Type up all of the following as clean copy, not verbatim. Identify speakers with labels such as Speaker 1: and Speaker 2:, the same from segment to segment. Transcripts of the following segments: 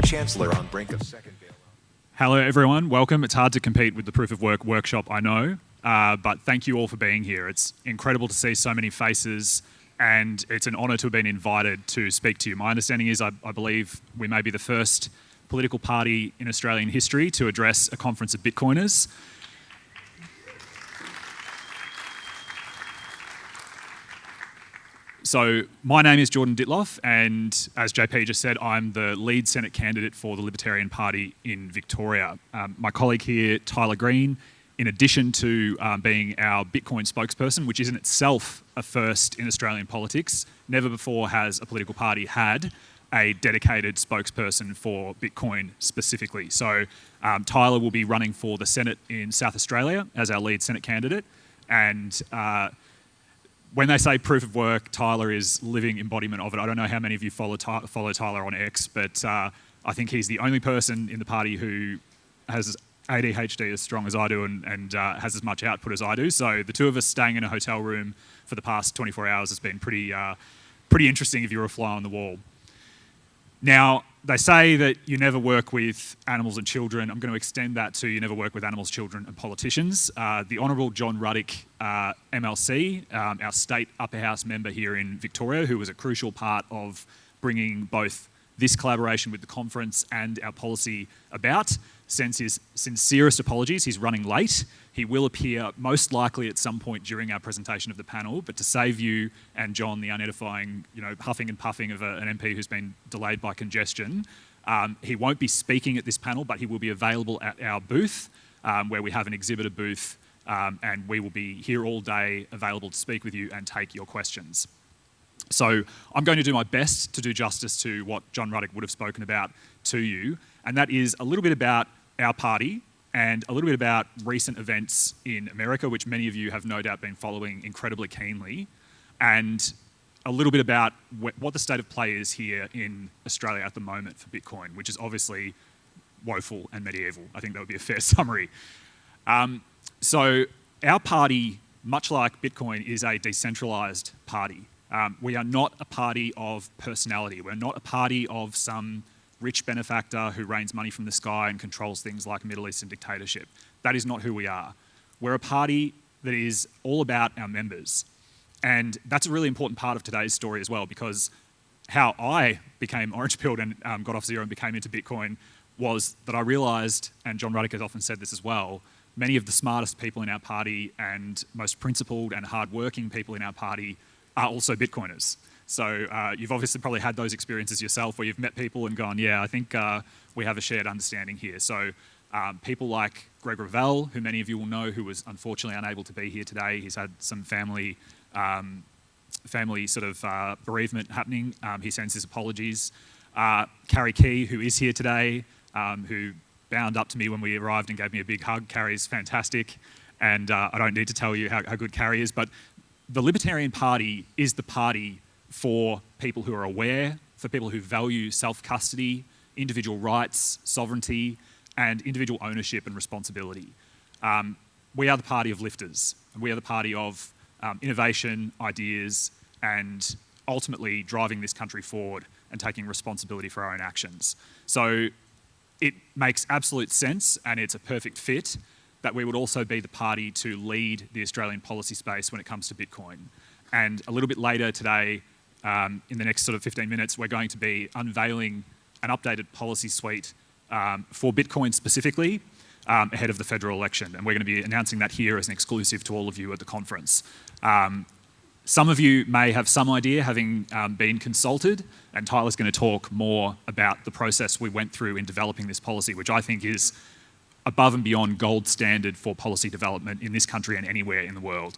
Speaker 1: Chancellor on brink of second bailout.
Speaker 2: Hello everyone, welcome. It's hard to compete with the Proof of Work workshop, I know, but thank you all for being here. It's incredible to see so many faces and it's an honour to have been invited to speak to you. My understanding is I believe we may be the first political party in Australian history to address a conference of Bitcoiners. So my name is Jordan Ditloff, and as JP just said, I'm the lead Senate candidate for the Libertarian Party in Victoria. My colleague here, Tyler Green, in addition to being our Bitcoin spokesperson, which is in itself a first in Australian politics, never before has a political party had a dedicated spokesperson for Bitcoin specifically. So Tyler will be running for the Senate in South Australia as our lead Senate candidate, and when they say proof of work, Tyler is living embodiment of it. I don't know how many of you follow Tyler on X, but I think he's the only person in the party who has ADHD as strong as I do and has as much output as I do. So the two of us staying in a hotel room for the past 24 hours has been pretty interesting if you're a fly on the wall. Now, they say that you never work with animals and children. I'm going to extend that to you never work with animals, children and politicians. The Honourable John Ruddick, MLC, our state upper house member here in Victoria, who was a crucial part of bringing both this collaboration with the conference and our policy about, sends his sincerest apologies. He's running late. He will appear most likely at some point during our presentation of the panel, but to save you and John the unedifying, huffing and puffing of an MP who's been delayed by congestion, he won't be speaking at this panel, but he will be available at our booth, where we have an exhibitor booth, and we will be here all day available to speak with you and take your questions. So I'm going to do my best to do justice to what John Ruddick would have spoken about to you, and that is a little bit about our party and a little bit about recent events in America, which many of you have no doubt been following incredibly keenly, and a little bit about what the state of play is here in Australia at the moment for Bitcoin, which is obviously woeful and medieval. I think that would be a fair summary. So our party, much like Bitcoin, is a decentralised party. We are not a party of personality. We're not a party of some rich benefactor who rains money from the sky and controls things like Middle Eastern dictatorship. That is not who we are. We're a party that is all about our members. And that's a really important part of today's story as well, because how I became orange-pilled and got off zero and became into Bitcoin was that I realised, and John Ruddick has often said this as well, many of the smartest people in our party and most principled and hard-working people in our party are also Bitcoiners. So you've obviously probably had those experiences yourself where you've met people and gone, yeah, I think we have a shared understanding here. So people like Greg Revell, who many of you will know, who was unfortunately unable to be here today. He's had some family sort of bereavement happening. He sends his apologies. Carrie Key, who is here today, who bound up to me when we arrived and gave me a big hug. Carrie's fantastic, and I don't need to tell you how good Carrie is, but the Libertarian Party is the party for people who are aware, for people who value self-custody, individual rights, sovereignty, and individual ownership and responsibility. We are the party of lifters, and we are the party of innovation, ideas, and ultimately driving this country forward and taking responsibility for our own actions. So it makes absolute sense, and it's a perfect fit, that we would also be the party to lead the Australian policy space when it comes to Bitcoin. And a little bit later today, in the next sort of 15 minutes, we're going to be unveiling an updated policy suite for Bitcoin specifically ahead of the federal election. And we're going to be announcing that here as an exclusive to all of you at the conference. Some of you may have some idea, having been consulted, and Tyler's going to talk more about the process we went through in developing this policy, which I think is above and beyond gold standard for policy development in this country and anywhere in the world.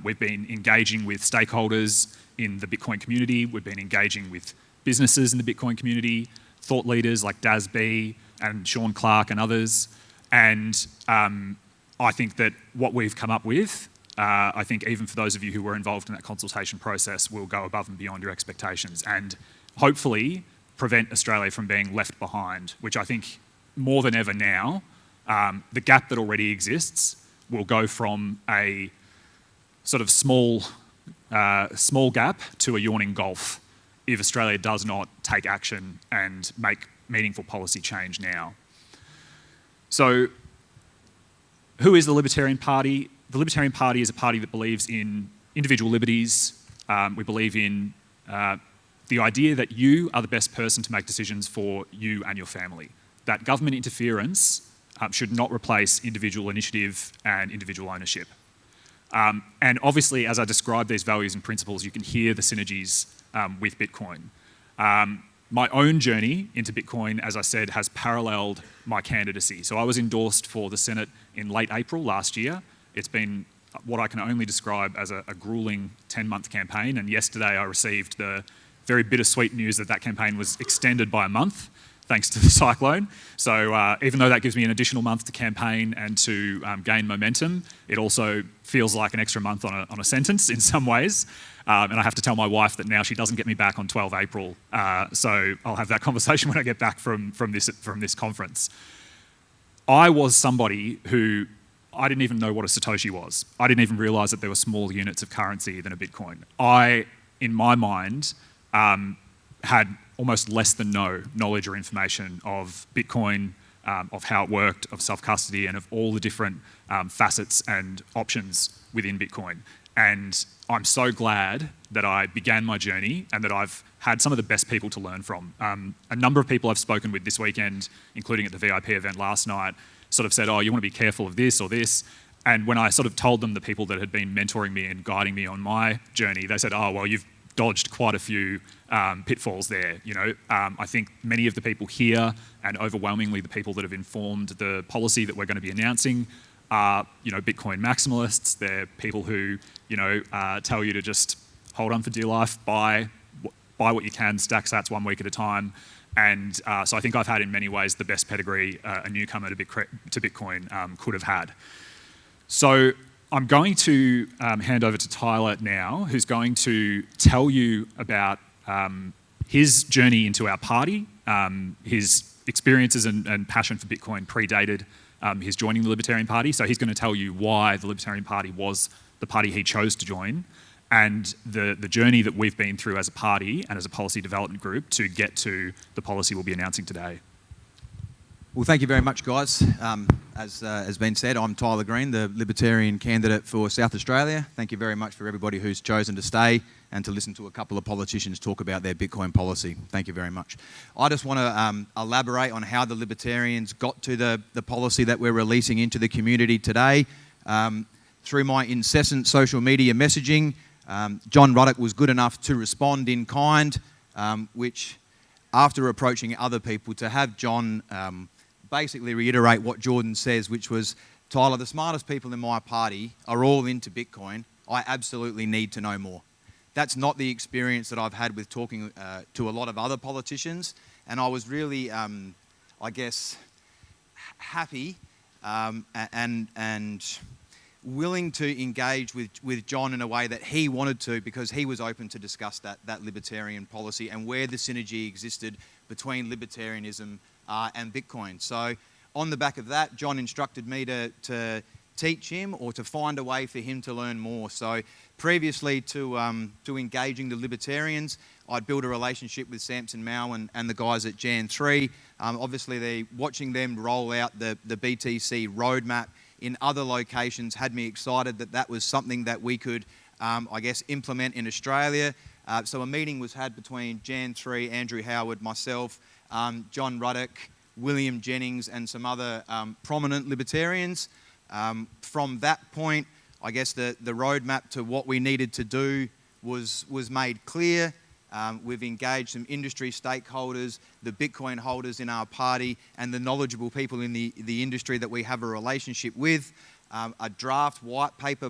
Speaker 2: We've been engaging with stakeholders in the Bitcoin community. We've been engaging with businesses in the Bitcoin community, thought leaders like Daz B and Sean Clark and others. And I think that what we've come up with, I think even for those of you who were involved in that consultation process, will go above and beyond your expectations and hopefully prevent Australia from being left behind, which I think more than ever now, the gap that already exists will go from a sort of small gap to a yawning gulf if Australia does not take action and make meaningful policy change now. So, who is the Libertarian Party? The Libertarian Party is a party that believes in individual liberties. We believe in the idea that you are the best person to make decisions for you and your family. That government interference should not replace individual initiative and individual ownership. And obviously, as I describe these values and principles, you can hear the synergies with Bitcoin. My own journey into Bitcoin, as I said, has paralleled my candidacy. So I was endorsed for the Senate in late April last year. It's been what I can only describe as a grueling 10-month campaign, and yesterday I received the very bittersweet news that that campaign was extended by a month, thanks to the cyclone. So even though that gives me an additional month to campaign and to gain momentum, it also feels like an extra month on a sentence in some ways. And I have to tell my wife that now she doesn't get me back on 12 April. So I'll have that conversation when I get back from this conference. I was somebody who, I didn't even know what a Satoshi was. I didn't even realise that there were smaller units of currency than a Bitcoin. I, in my mind, had almost less than no knowledge or information of Bitcoin, of how it worked, of self-custody, and of all the different facets and options within Bitcoin. And I'm so glad that I began my journey and that I've had some of the best people to learn from. A number of people I've spoken with this weekend, including at the VIP event last night, sort of said, oh, you want to be careful of this or this. And when I sort of told them the people that had been mentoring me and guiding me on my journey, they said, oh, well, you've dodged quite a few pitfalls there. You know, I think many of the people here, and overwhelmingly the people that have informed the policy that we're going to be announcing, are, you know, Bitcoin maximalists. They're people who, you know, tell you to just hold on for dear life, buy what you can, stack sats 1 week at a time. And so I think I've had in many ways the best pedigree a newcomer to Bitcoin could have had. So I'm going to hand over to Tyler now, who's going to tell you about his journey into our party. His experiences and passion for Bitcoin predated his joining the Libertarian Party. So he's going to tell you why the Libertarian Party was the party he chose to join, and the journey that we've been through as a party and as a policy development group to get to the policy we'll be announcing today.
Speaker 3: Well, thank you very much, guys. As has been said, I'm Tyler Green, the Libertarian candidate for South Australia. Thank you very much for everybody who's chosen to stay and to listen to a couple of politicians talk about their Bitcoin policy. Thank you very much. I just want to elaborate on how the Libertarians got to the policy that we're releasing into the community today. Through my incessant social media messaging, John Ruddock was good enough to respond in kind, which, after approaching other people, to have John basically reiterate what Jordan says, which was, Tyler, the smartest people in my party are all into Bitcoin. I absolutely need to know more. That's not the experience that I've had with talking to a lot of other politicians, and I was really, I guess, happy and willing to engage with John in a way that he wanted to, because he was open to discuss that libertarian policy and where the synergy existed between libertarianism and Bitcoin. So on the back of that, John instructed me to teach him or to find a way for him to learn more. So previously to engaging the Libertarians, I'd built a relationship with Samson Mao and the guys at Jan 3. Obviously, watching them roll out the BTC roadmap in other locations had me excited that was something that we could, I guess, implement in Australia. So a meeting was had between Jan 3, Andrew Howard, myself, John Ruddock, William Jennings, and some other prominent libertarians. From that point, I guess the roadmap to what we needed to do was made clear. We've engaged some industry stakeholders, the Bitcoin holders in our party, and the knowledgeable people in the industry that we have a relationship with. A draft white paper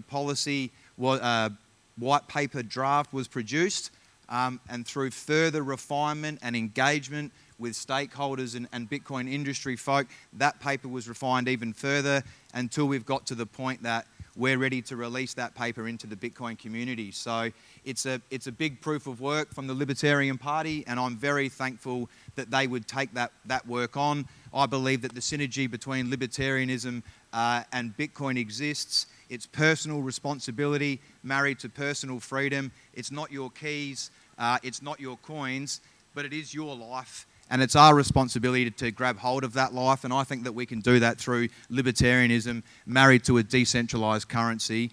Speaker 3: draft was produced, and through further refinement and engagement with stakeholders and Bitcoin industry folk, that paper was refined even further until we've got to the point that we're ready to release that paper into the Bitcoin community. So it's a big proof of work from the Libertarian Party, and I'm very thankful that they would take that work on. I believe that the synergy between libertarianism and Bitcoin exists. It's personal responsibility married to personal freedom. It's not your keys, it's not your coins, but it is your life. And it's our responsibility to grab hold of that life, and I think that we can do that through libertarianism married to a decentralised currency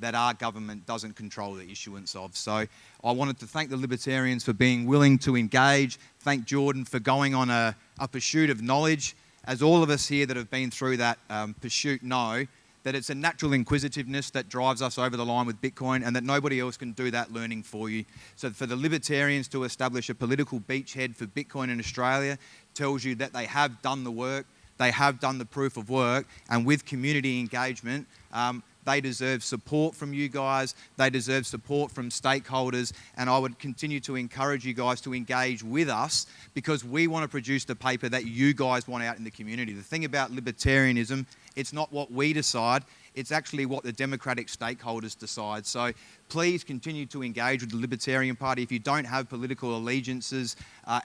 Speaker 3: that our government doesn't control the issuance of. So I wanted to thank the Libertarians for being willing to engage, thank Jordan for going on a pursuit of knowledge. As all of us here that have been through that pursuit know, that it's a natural inquisitiveness that drives us over the line with Bitcoin, and that nobody else can do that learning for you. So for the Libertarians to establish a political beachhead for Bitcoin in Australia tells you that they have done the work, they have done the proof of work, and with community engagement, they deserve support from you guys, they deserve support from stakeholders, and I would continue to encourage you guys to engage with us because we want to produce the paper that you guys want out in the community. The thing about libertarianism, it's not what we decide, it's actually what the democratic stakeholders decide. So please continue to engage with the Libertarian Party. If you don't have political allegiances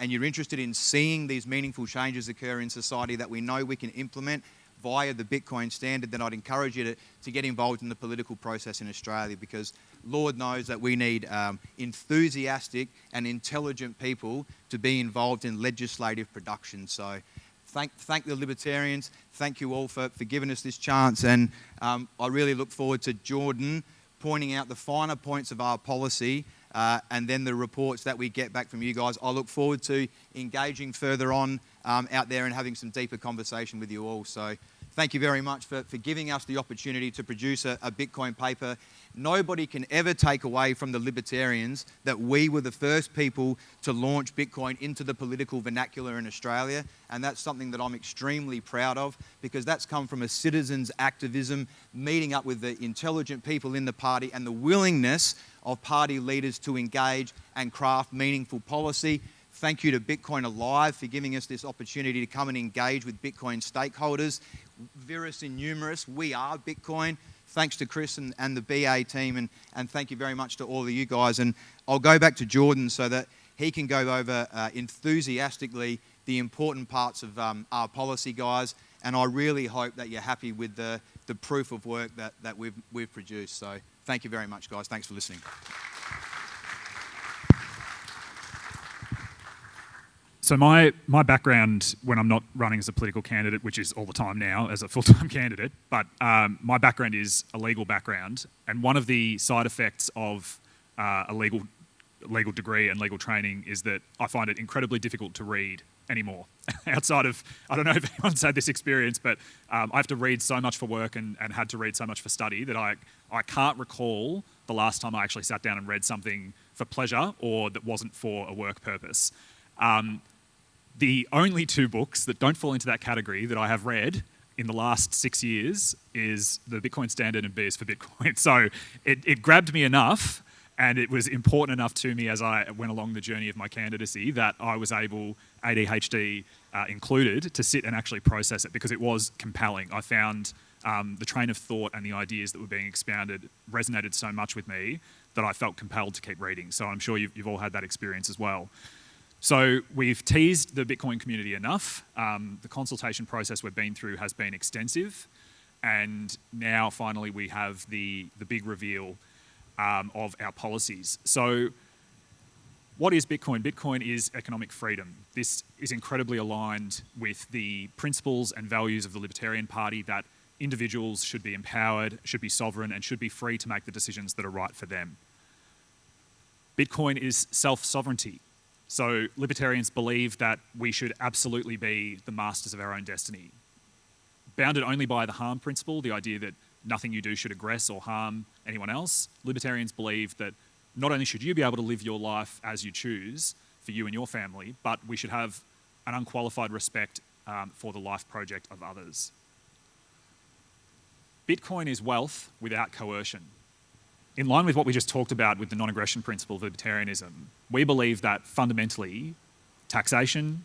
Speaker 3: and you're interested in seeing these meaningful changes occur in society that we know we can implement via the Bitcoin standard, then I'd encourage you to get involved in the political process in Australia, because Lord knows that we need enthusiastic and intelligent people to be involved in legislative production. So thank the Libertarians, thank you all for giving us this chance, and I really look forward to Jordan pointing out the finer points of our policy and then the reports that we get back from you guys. I look forward to engaging further on out there and having some deeper conversation with you all. So thank you very much for giving us the opportunity to produce a Bitcoin paper. Nobody can ever take away from the Libertarians that we were the first people to launch Bitcoin into the political vernacular in Australia, and that's something that I'm extremely proud of, because that's come from a citizens' activism, meeting up with the intelligent people in the party and the willingness of party leaders to engage and craft meaningful policy. Thank you to Bitcoin Alive for giving us this opportunity to come and engage with Bitcoin stakeholders. Virus and numerous, we are Bitcoin. Thanks to Chris and the BA team, and thank you very much to all of you guys. And I'll go back to Jordan so that he can go over enthusiastically the important parts of our policy, guys. And I really hope that you're happy with the proof of work that we've produced. So thank you very much, guys. Thanks for listening.
Speaker 2: So my background when I'm not running as a political candidate, which is all the time now as a full-time candidate, but my background is a legal background, and one of the side effects of a legal degree and legal training is that I find it incredibly difficult to read anymore. Outside of, I don't know if anyone's had this experience, but I have to read so much for work and had to read so much for study that I can't recall the last time I actually sat down and read something for pleasure or that wasn't for a work purpose. The only two books that don't fall into that category that I have read in the last 6 years is the Bitcoin Standard and B is for Bitcoin. So it grabbed me enough, and it was important enough to me as I went along the journey of my candidacy that I was able, ADHD included, to sit and actually process it, because it was compelling. I found the train of thought and the ideas that were being expounded resonated so much with me that I felt compelled to keep reading. So I'm sure you've all had that experience as well. So we've teased the Bitcoin community enough. The consultation process we've been through has been extensive, and now finally we have the big reveal of our policies. So what is Bitcoin? Bitcoin is economic freedom. This is incredibly aligned with the principles and values of the Libertarian Party, that individuals should be empowered, should be sovereign, and should be free to make the decisions that are right for them. Bitcoin is self-sovereignty. So libertarians believe that we should absolutely be the masters of our own destiny. Bounded only by the harm principle, the idea that nothing you do should aggress or harm anyone else, libertarians believe that not only should you be able to live your life as you choose for you and your family, but we should have an unqualified respect for the life project of others. Bitcoin is wealth without coercion. In line with what we just talked about with the non-aggression principle of libertarianism, we believe that fundamentally taxation,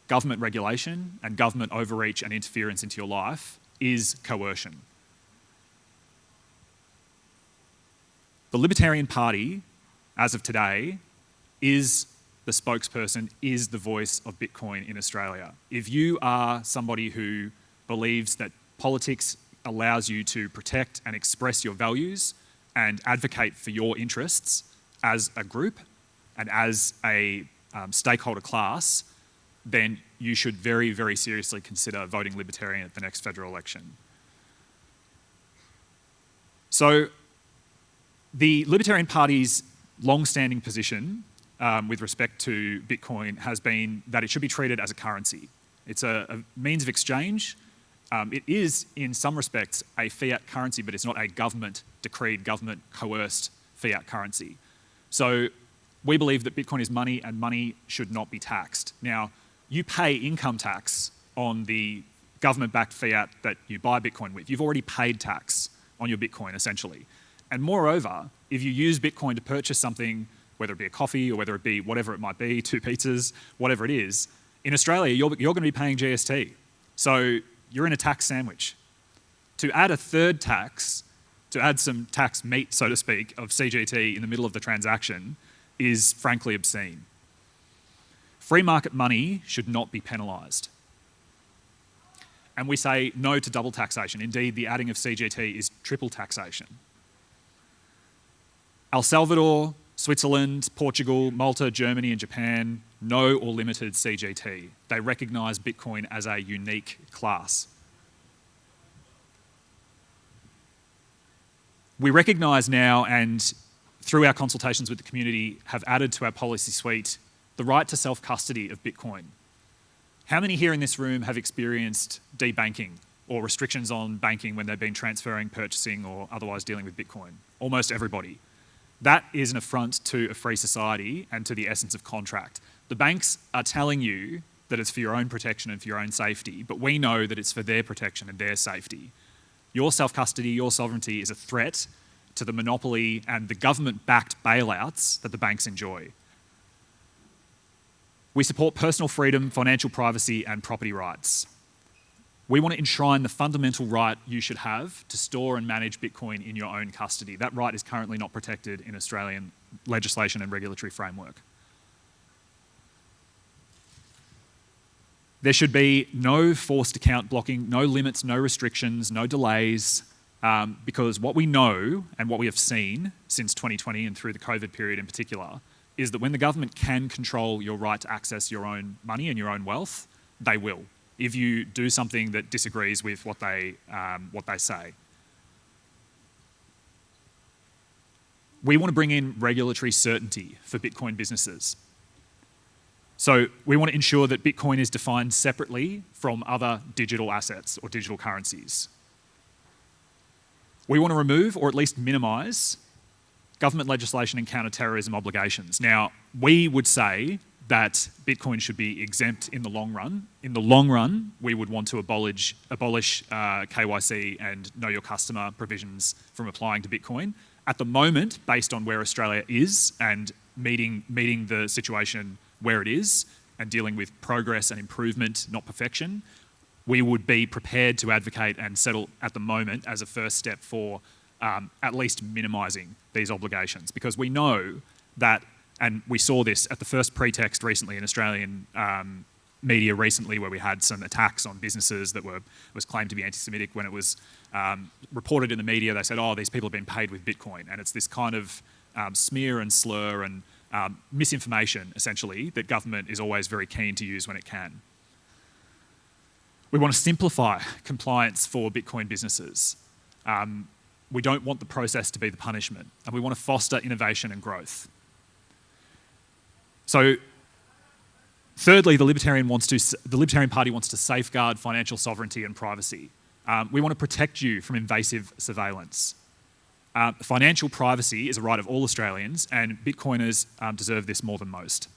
Speaker 2: government regulation, and government overreach and interference into your life is coercion. The Libertarian Party, as of today, is the spokesperson, is the voice of Bitcoin in Australia. If you are somebody who believes that politics allows you to protect and express your values and advocate for your interests as a group and as a stakeholder class, then you should very, very seriously consider voting Libertarian at the next federal election. So the Libertarian Party's long-standing position with respect to Bitcoin has been that it should be treated as a currency. It's a means of exchange. It is, in some respects, a fiat currency, but it's not a government-decreed, government-coerced fiat currency. So we believe that Bitcoin is money and money should not be taxed. Now, you pay income tax on the government-backed fiat that you buy Bitcoin with. You've already paid tax on your Bitcoin, essentially. And moreover, if you use Bitcoin to purchase something, whether it be a coffee or whether it be whatever it might be, 2 pizzas, whatever it is, in Australia, you're going to be paying GST. So you're in a tax sandwich. To add a third tax, to add some tax meat, so to speak, of CGT in the middle of the transaction is frankly obscene. Free market money should not be penalised. And we say no to double taxation. Indeed, the adding of CGT is triple taxation. El Salvador, Switzerland, Portugal, Malta, Germany and Japan, no or limited CGT. They recognise Bitcoin as a unique class. We recognise now, and through our consultations with the community, have added to our policy suite the right to self-custody of Bitcoin. How many here in this room have experienced debanking or restrictions on banking when they've been transferring, purchasing or otherwise dealing with Bitcoin? Almost everybody. That is an affront to a free society and to the essence of contract. The banks are telling you that it's for your own protection and for your own safety, but we know that it's for their protection and their safety. Your self-custody, your sovereignty is a threat to the monopoly and the government-backed bailouts that the banks enjoy. We support personal freedom, financial privacy and property rights. We want to enshrine the fundamental right you should have to store and manage Bitcoin in your own custody. That right is currently not protected in Australian legislation and regulatory framework. There should be no forced account blocking, no limits, no restrictions, no delays, because what we know and what we have seen since 2020 and through the COVID period in particular is that when the government can control your right to access your own money and your own wealth, they will, if you do something that disagrees with what they say. We want to bring in regulatory certainty for Bitcoin businesses. So we want to ensure that Bitcoin is defined separately from other digital assets or digital currencies. We want to remove or at least minimise government legislation and counter-terrorism obligations. Now, we would say that Bitcoin should be exempt in the long run. In the long run, we would want to abolish KYC and know your customer provisions from applying to Bitcoin. At the moment, based on where Australia is and meeting the situation where it is and dealing with progress and improvement, not perfection, we would be prepared to advocate and settle at the moment as a first step for at least minimising these obligations, because we know that, and we saw this at the first pretext recently in Australian media recently, where we had some attacks on businesses that was claimed to be anti-Semitic. When it was reported in the media, they said, oh, these people have been paid with Bitcoin. And it's this kind of smear and slur and misinformation, essentially, that government is always very keen to use when it can. We want to simplify compliance for Bitcoin businesses. We don't want the process to be the punishment, and we want to foster innovation and growth. So, thirdly, the Libertarian Party wants to safeguard financial sovereignty and privacy. We want to protect you from invasive surveillance. Financial privacy is a right of all Australians, and Bitcoiners deserve this more than most.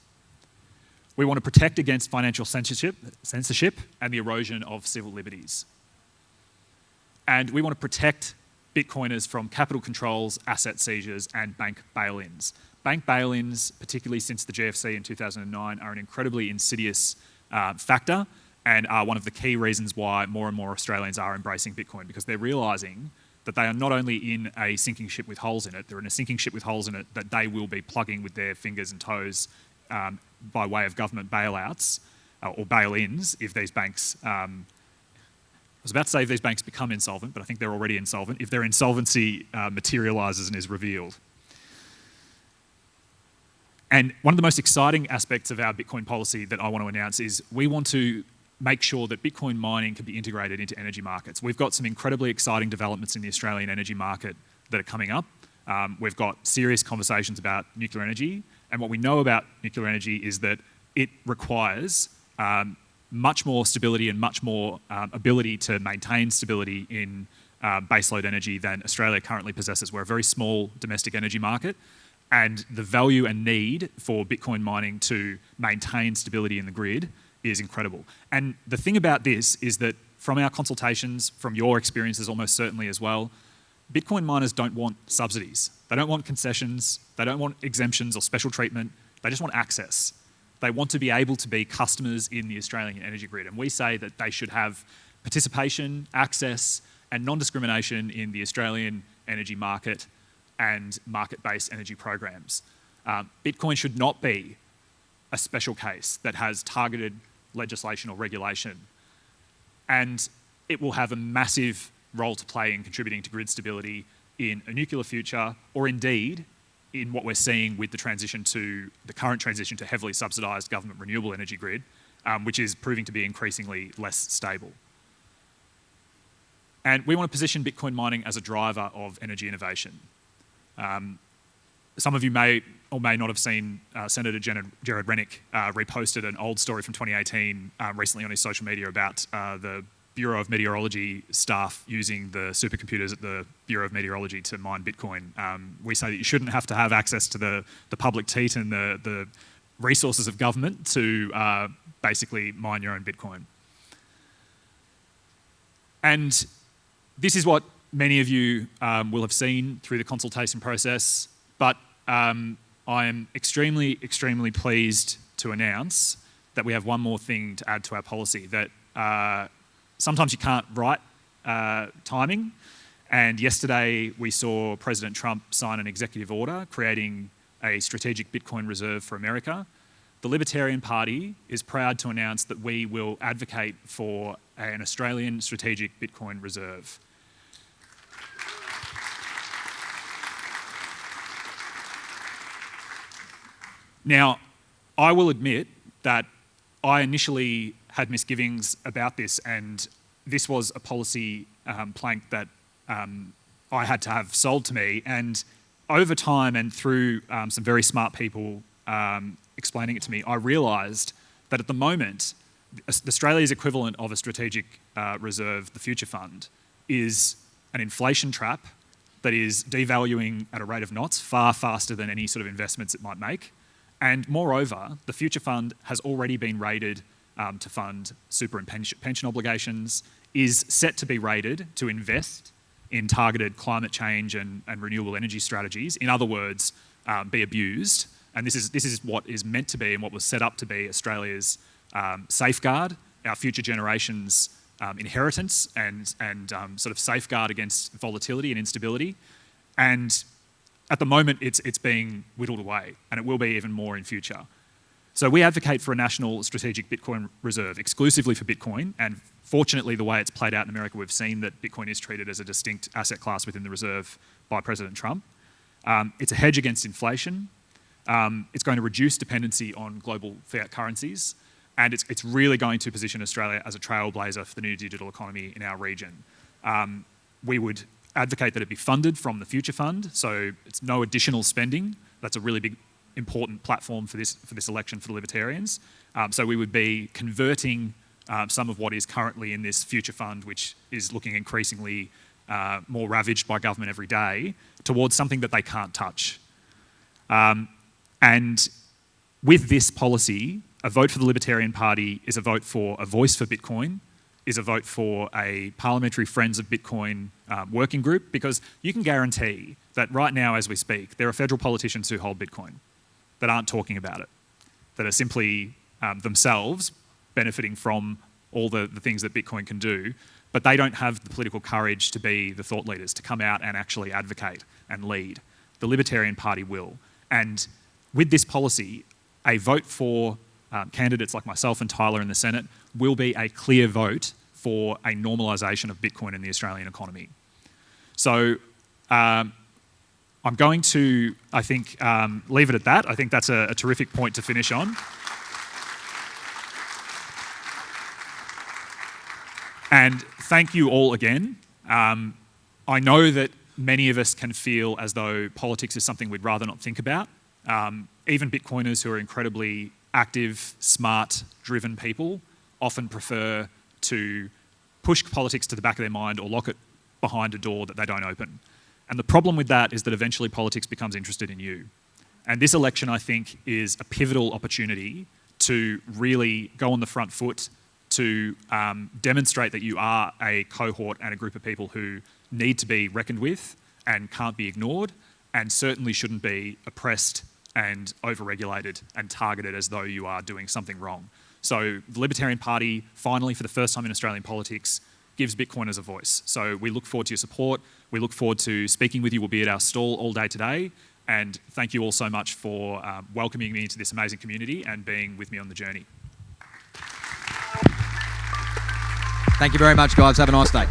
Speaker 2: We want to protect against financial censorship and the erosion of civil liberties. And we want to protect Bitcoiners from capital controls, asset seizures, and bank bail-ins. Bank bail-ins, particularly since the GFC in 2009, are an incredibly insidious factor and are one of the key reasons why more and more Australians are embracing Bitcoin, because they're realising that they are not only in a sinking ship with holes in it, they're in a sinking ship with holes in it that they will be plugging with their fingers and toes by way of government bailouts or bail-ins if these banks... I was about to say if these banks become insolvent, but I think they're already insolvent, if their insolvency materialises and is revealed. And one of the most exciting aspects of our Bitcoin policy that I want to announce is we want to make sure that Bitcoin mining can be integrated into energy markets. We've got some incredibly exciting developments in the Australian energy market that are coming up. We've got serious conversations about nuclear energy, and what we know about nuclear energy is that it requires much more stability and much more ability to maintain stability in baseload energy than Australia currently possesses. We're a very small domestic energy market, and the value and need for Bitcoin mining to maintain stability in the grid is incredible. And the thing about this is that from our consultations, from your experiences almost certainly as well, Bitcoin miners don't want subsidies. They don't want concessions. They don't want exemptions or special treatment. They just want access. They want to be able to be customers in the Australian energy grid. And we say that they should have participation, access, and non-discrimination in the Australian energy market and market-based energy programs. Bitcoin should not be a special case that has targeted legislation or regulation. And it will have a massive role to play in contributing to grid stability in a nuclear future, or indeed in what we're seeing with the current transition to heavily subsidised government renewable energy grid, which is proving to be increasingly less stable. And we want to position Bitcoin mining as a driver of energy innovation. Some of you may or may not have seen Senator Jared Rennick reposted an old story from 2018 recently on his social media about the Bureau of Meteorology staff using the supercomputers at the Bureau of Meteorology to mine Bitcoin. We say that you shouldn't have to have access to the public teat and the resources of government to basically mine your own Bitcoin. And this is what many of you will have seen through the consultation process, but I am extremely, extremely pleased to announce that we have one more thing to add to our policy, that sometimes you can't write timing, and yesterday we saw President Trump sign an executive order creating a strategic Bitcoin reserve for America. The Libertarian Party is proud to announce that we will advocate for an Australian strategic Bitcoin reserve. Now, I will admit that I initially had misgivings about this, and this was a policy plank that I had to have sold to me. And over time and through some very smart people explaining it to me, I realised that at the moment, Australia's equivalent of a strategic reserve, the Future Fund, is an inflation trap that is devaluing at a rate of knots far faster than any sort of investments it might make. And moreover, the Future Fund has already been rated to fund super and pension obligations, is set to be rated to invest in targeted climate change and renewable energy strategies. In other words, be abused. And this is what is meant to be and what was set up to be Australia's safeguard, our future generations' inheritance and sort of safeguard against volatility and instability. And at the moment, it's being whittled away, and it will be even more in future. So we advocate for a national strategic Bitcoin reserve exclusively for Bitcoin, and fortunately the way it's played out in America, we've seen that Bitcoin is treated as a distinct asset class within the reserve by President Trump. It's a hedge against inflation. It's going to reduce dependency on global fiat currencies, and it's really going to position Australia as a trailblazer for the new digital economy in our region. We would advocate that it be funded from the Future Fund, so it's no additional spending. That's a really big, important platform for this election for the Libertarians. So we would be converting some of what is currently in this Future Fund, which is looking increasingly more ravaged by government every day, towards something that they can't touch. And with this policy, a vote for the Libertarian Party is a vote for a voice for Bitcoin, is a vote for a Parliamentary Friends of Bitcoin working group, because you can guarantee that right now as we speak, there are federal politicians who hold Bitcoin that aren't talking about it, that are simply themselves benefiting from all the things that Bitcoin can do, but they don't have the political courage to be the thought leaders, to come out and actually advocate and lead. The Libertarian Party will. And with this policy, a vote for candidates like myself and Tyler in the Senate will be a clear vote for a normalisation of Bitcoin in the Australian economy. So I'm going to, I think, leave it at that. I think that's a terrific point to finish on. And thank you all again. I know that many of us can feel as though politics is something we'd rather not think about. Even Bitcoiners who are incredibly active, smart, driven people often prefer to push politics to the back of their mind or lock it behind a door that they don't open. And the problem with that is that eventually politics becomes interested in you. And this election, I think, is a pivotal opportunity to really go on the front foot, to demonstrate that you are a cohort and a group of people who need to be reckoned with and can't be ignored, and certainly shouldn't be oppressed and overregulated and targeted as though you are doing something wrong. So the Libertarian Party, finally, for the first time in Australian politics, gives Bitcoiners a voice. So we look forward to your support. We look forward to speaking with you. We'll be at our stall all day today. And thank you all so much for welcoming me into this amazing community and being with me on the journey.
Speaker 3: Thank you very much, guys. Have a nice day.